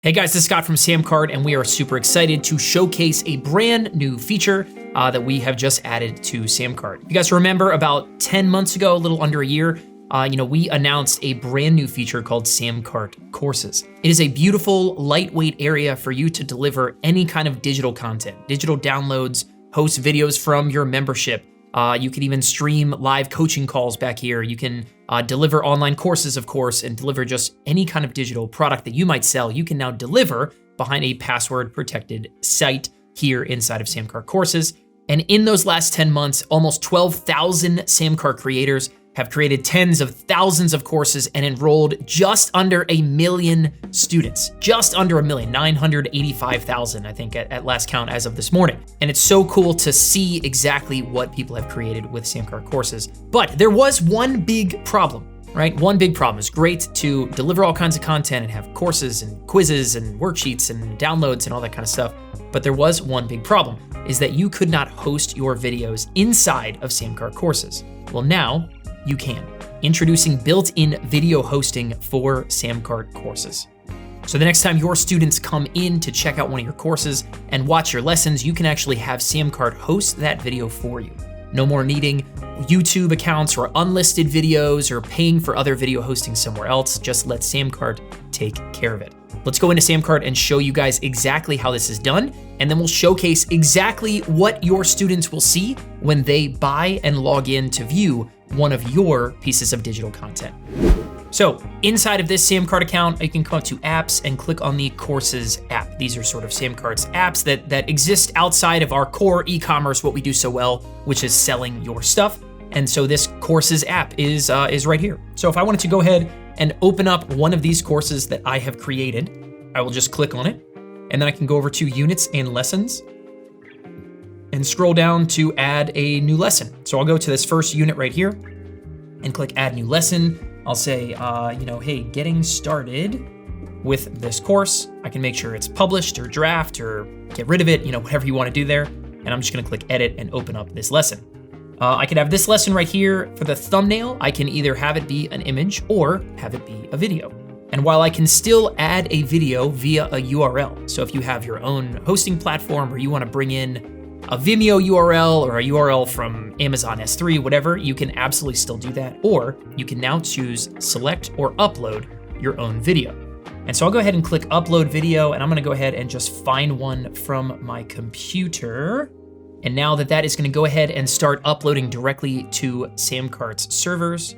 Hey guys, this is Scott from SamCart, and we are super excited to showcase a brand new feature that we have just added to SamCart. You guys remember about 10 months ago, a little under a year, we announced a brand new feature called SamCart Courses. It is a beautiful, lightweight area for you to deliver any kind of digital content, digital downloads, host videos from your membership. You can even stream live coaching calls back here. You can deliver online courses, of course, and deliver just any kind of digital product that you might sell. You can now deliver behind a password-protected site here inside of SamCart Courses. And in those last 10 months, almost 12,000 SamCart creators have created tens of thousands of courses and enrolled just under 1 million students. Just under 1 million, 985,000, I think, at last count as of this morning. And it's so cool to see exactly what people have created with SamCart Courses. But there was one big problem, right? One big problem. It's great to deliver all kinds of content and have courses and quizzes and worksheets and downloads and all that kind of stuff. But there was one big problem, is that you could not host your videos inside of SamCart Courses. Well, now you can. Introducing built-in video hosting for SamCart Courses. So the next time your students come in to check out one of your courses and watch your lessons, you can actually have SamCart host that video for you. No more needing YouTube accounts or unlisted videos or paying for other video hosting somewhere else. Just let SamCart take care of it. Let's go into SamCart and show you guys exactly how this is done, and then we'll showcase exactly what your students will see when they buy and log in to view one of your pieces of digital content. So inside of this SamCart account, you can come up to apps and click on the Courses app. These are sort of SamCart's apps that exist outside of our core e-commerce, what we do so well, which is selling your stuff. And so this Courses app is right here. So if I wanted to go ahead and open up one of these courses that I have created, I will just click on it, and then I can go over to Units and Lessons and scroll down to add a new lesson. So I'll go to this first unit right here and click Add New Lesson. I'll say, hey, getting started with this course. I can make sure it's published or draft or get rid of it, whatever you want to do there. And I'm just gonna click Edit and open up this lesson. I could have this lesson right here for the thumbnail. I can either have it be an image or have it be a video. And while I can still add a video via a URL, so if you have your own hosting platform or you want to bring in a Vimeo URL or a URL from Amazon S3, whatever, you can absolutely still do that. Or you can now choose select or upload your own video. And so I'll go ahead and click upload video, and I'm gonna go ahead and just find one from my computer. And now that is gonna go ahead and start uploading directly to SamCart's servers.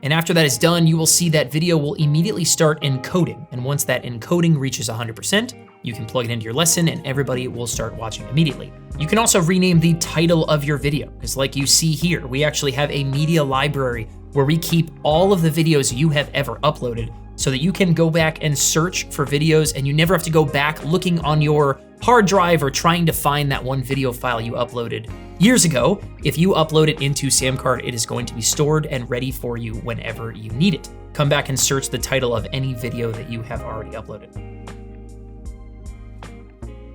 And after that is done, you will see that video will immediately start encoding. And once that encoding reaches 100%, you can plug it into your lesson and everybody will start watching immediately. You can also rename the title of your video, because like you see here, we actually have a media library where we keep all of the videos you have ever uploaded so that you can go back and search for videos and you never have to go back looking on your hard drive or trying to find that one video file you uploaded years ago. If you upload it into SamCart, it is going to be stored and ready for you whenever you need it. Come back and search the title of any video that you have already uploaded.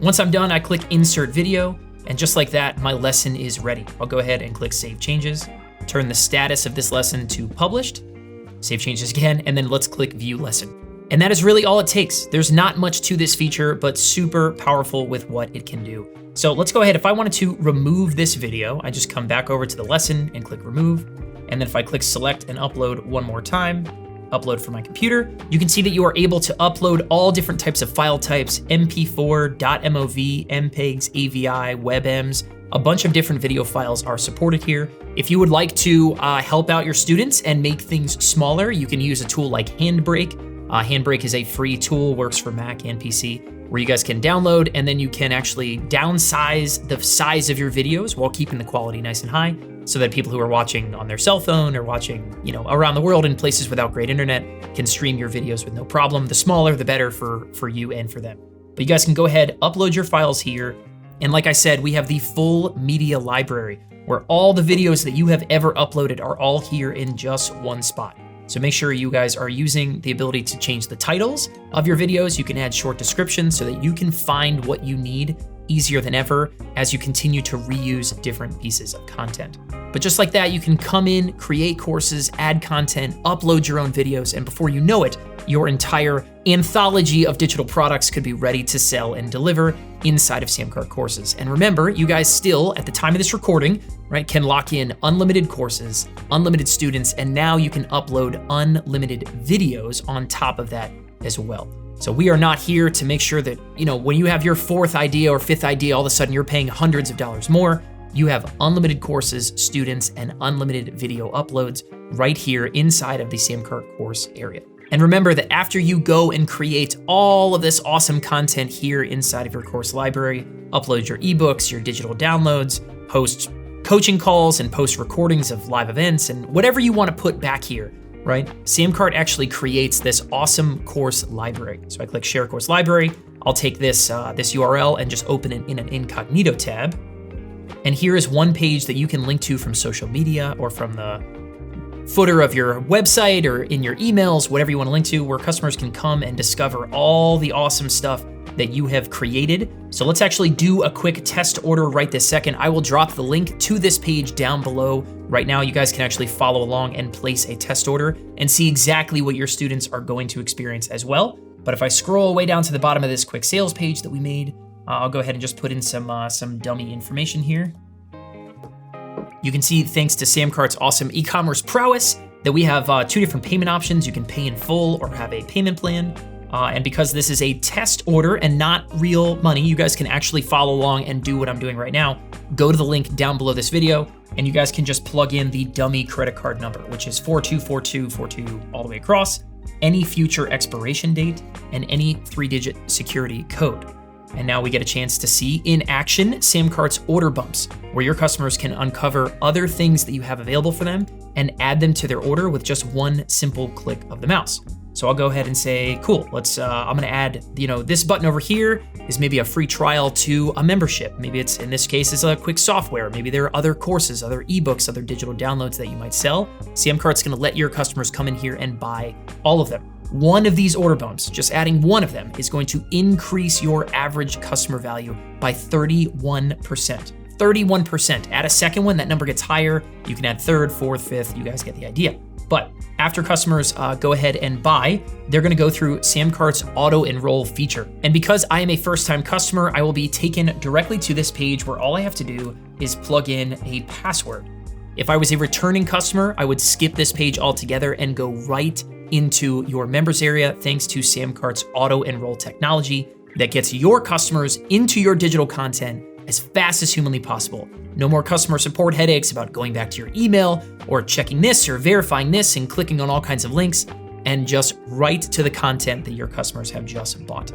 Once I'm done, I click Insert Video, and just like that, my lesson is ready. I'll go ahead and click Save Changes, turn the status of this lesson to Published, save changes again, and then let's click View Lesson. And that is really all it takes. There's not much to this feature, but super powerful with what it can do. So let's go ahead. If I wanted to remove this video, I just come back over to the lesson and click Remove. And then if I click Select and Upload one more time, upload from my computer, you can see that you are able to upload all different types of file types, MP4, .mov, MPEGs, AVI, WebMs. A bunch of different video files are supported here. If you would like to help out your students and make things smaller, you can use a tool like Handbrake. Handbrake is a free tool, works for Mac and PC, where you guys can download and then you can actually downsize the size of your videos while keeping the quality nice and high, so that people who are watching on their cell phone or watching, around the world in places without great internet can stream your videos with no problem. The smaller, the better for you and for them. But you guys can go ahead, upload your files here. And like I said, we have the full media library where all the videos that you have ever uploaded are all here in just one spot. So make sure you guys are using the ability to change the titles of your videos. You can add short descriptions so that you can find what you need easier than ever as you continue to reuse different pieces of content. But just like that, you can come in, create courses, add content, upload your own videos, and before you know it, your entire anthology of digital products could be ready to sell and deliver inside of SamCart courses. And remember, you guys still, at the time of this recording, right, can lock in unlimited courses, unlimited students, and now you can upload unlimited videos on top of that as well. So we are not here to make sure that, when you have your fourth idea or fifth idea, all of a sudden you're paying hundreds of dollars more. You have unlimited courses, students, and unlimited video uploads right here inside of the SamCart course area. And remember that after you go and create all of this awesome content here inside of your course library, upload your ebooks, your digital downloads, host coaching calls, and post recordings of live events, and whatever you want to put back here, right? SamCart actually creates this awesome course library. So I click Share Course Library. I'll take this URL and just open it in an incognito tab. And here is one page that you can link to from social media or from the footer of your website or in your emails, whatever you want to link to, where customers can come and discover all the awesome stuff that you have created. So let's actually do a quick test order right this second. I will drop the link to this page down below. Right now, you guys can actually follow along and place a test order and see exactly what your students are going to experience as well. But if I scroll way down to the bottom of this quick sales page that we made, I'll go ahead and just put in some dummy information here. You can see, thanks to SamCart's awesome e-commerce prowess, that we have 2 different payment options. You can pay in full or have a payment plan. And because this is a test order and not real money, you guys can actually follow along and do what I'm doing right now. Go to the link down below this video, and you guys can just plug in the dummy credit card number, which is 424242 all the way across, any future expiration date, and any 3-digit security code. And now we get a chance to see in action SamCart's order bumps, where your customers can uncover other things that you have available for them and add them to their order with just one simple click of the mouse. So I'll go ahead and say, cool, I'm gonna add, this button over here is maybe a free trial to a membership. Maybe it's, in this case, it's a quick software. Maybe there are other courses, other ebooks, other digital downloads that you might sell. SamCart's gonna let your customers come in here and buy all of them. One of these order bumps, just adding one of them, is going to increase your average customer value by 31%. 31%. Add a second one, that number gets higher. You can add third, fourth, fifth, you guys get the idea. But after customers go ahead and buy, they're gonna go through SamCart's auto enroll feature. And because I am a first-time customer, I will be taken directly to this page where all I have to do is plug in a password. If I was a returning customer, I would skip this page altogether and go right into your members area thanks to SamCart's auto enroll technology that gets your customers into your digital content as fast as humanly possible. No more customer support headaches about going back to your email or checking this or verifying this and clicking on all kinds of links, and just right to the content that your customers have just bought.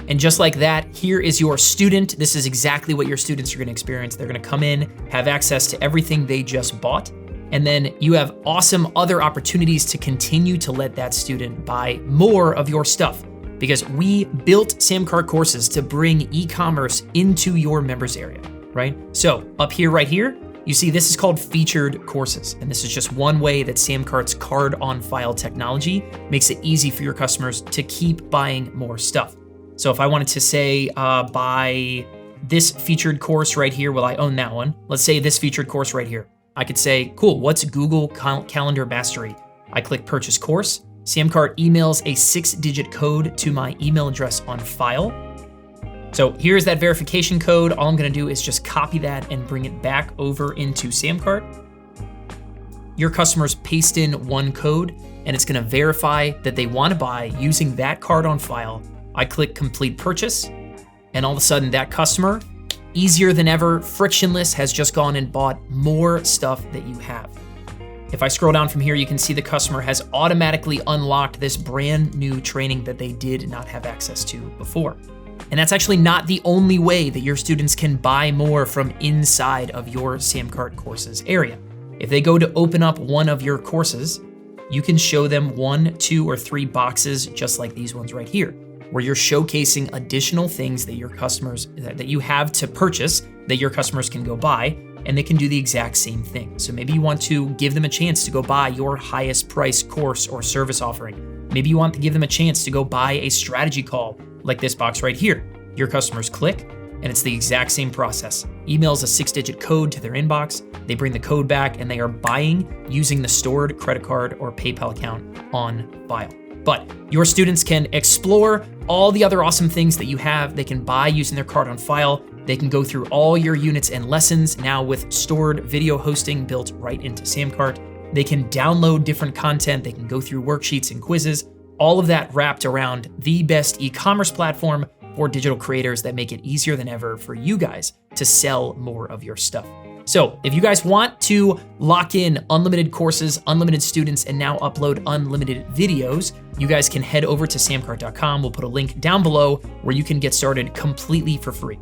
And just like that, here is your student. This is exactly what your students are gonna experience. They're gonna come in, have access to everything they just bought, and then you have awesome other opportunities to continue to let that student buy more of your stuff, because we built SamCart courses to bring e-commerce into your members area, right? So up here, right here, you see this is called featured courses. And this is just one way that SamCart's card on file technology makes it easy for your customers to keep buying more stuff. So if I wanted to say, buy this featured course right here, well, I own that one. Let's say this featured course right here. I could say, cool, what's Google Calendar Mastery? I click purchase course. SamCart emails a 6-digit code to my email address on file. So here's that verification code. All I'm gonna do is just copy that and bring it back over into SamCart. Your customers paste in one code and it's gonna verify that they wanna buy using that card on file. I click complete purchase, and all of a sudden that customer, easier than ever, frictionless, has just gone and bought more stuff that you have. If I scroll down from here, you can see the customer has automatically unlocked this brand new training that they did not have access to before. And that's actually not the only way that your students can buy more from inside of your SamCart courses area. If they go to open up one of your courses, you can show them 1, 2, or 3 boxes just like these ones right here, where you're showcasing additional things that your customers, that you have to purchase, that your customers can go buy, and they can do the exact same thing. So maybe you want to give them a chance to go buy your highest price course or service offering. Maybe you want to give them a chance to go buy a strategy call like this box right here. Your customers click, and it's the exact same process. Emails a 6-digit code to their inbox, they bring the code back, and they are buying using the stored credit card or PayPal account on file. But your students can explore all the other awesome things that you have. They can buy using their cart on file. They can go through all your units and lessons now with stored video hosting built right into SamCart. They can download different content. They can go through worksheets and quizzes. All of that wrapped around the best e-commerce platform for digital creators that make it easier than ever for you guys to sell more of your stuff. So if you guys want to lock in unlimited courses, unlimited students, and now upload unlimited videos, you guys can head over to SamCart.com. We'll put a link down below where you can get started completely for free.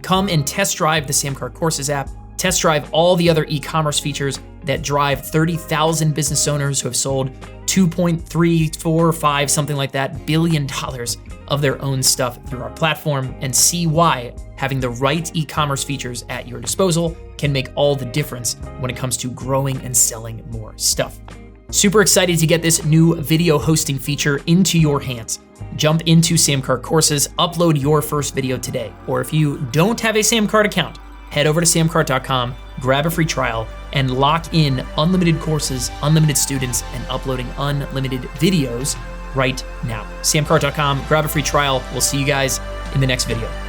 Come and test drive the SamCart Courses app. Test drive all the other e-commerce features that drive 30,000 business owners who have sold $2.345, something like that, billion dollars of their own stuff through our platform, and see why having the right e-commerce features at your disposal can make all the difference when it comes to growing and selling more stuff. Super excited to get this new video hosting feature into your hands. Jump into SamCart Courses, upload your first video today. Or if you don't have a SamCart account, head over to SamCart.com, grab a free trial, and lock in unlimited courses, unlimited students, and uploading unlimited videos right now. SamCart.com, grab a free trial. We'll see you guys in the next video.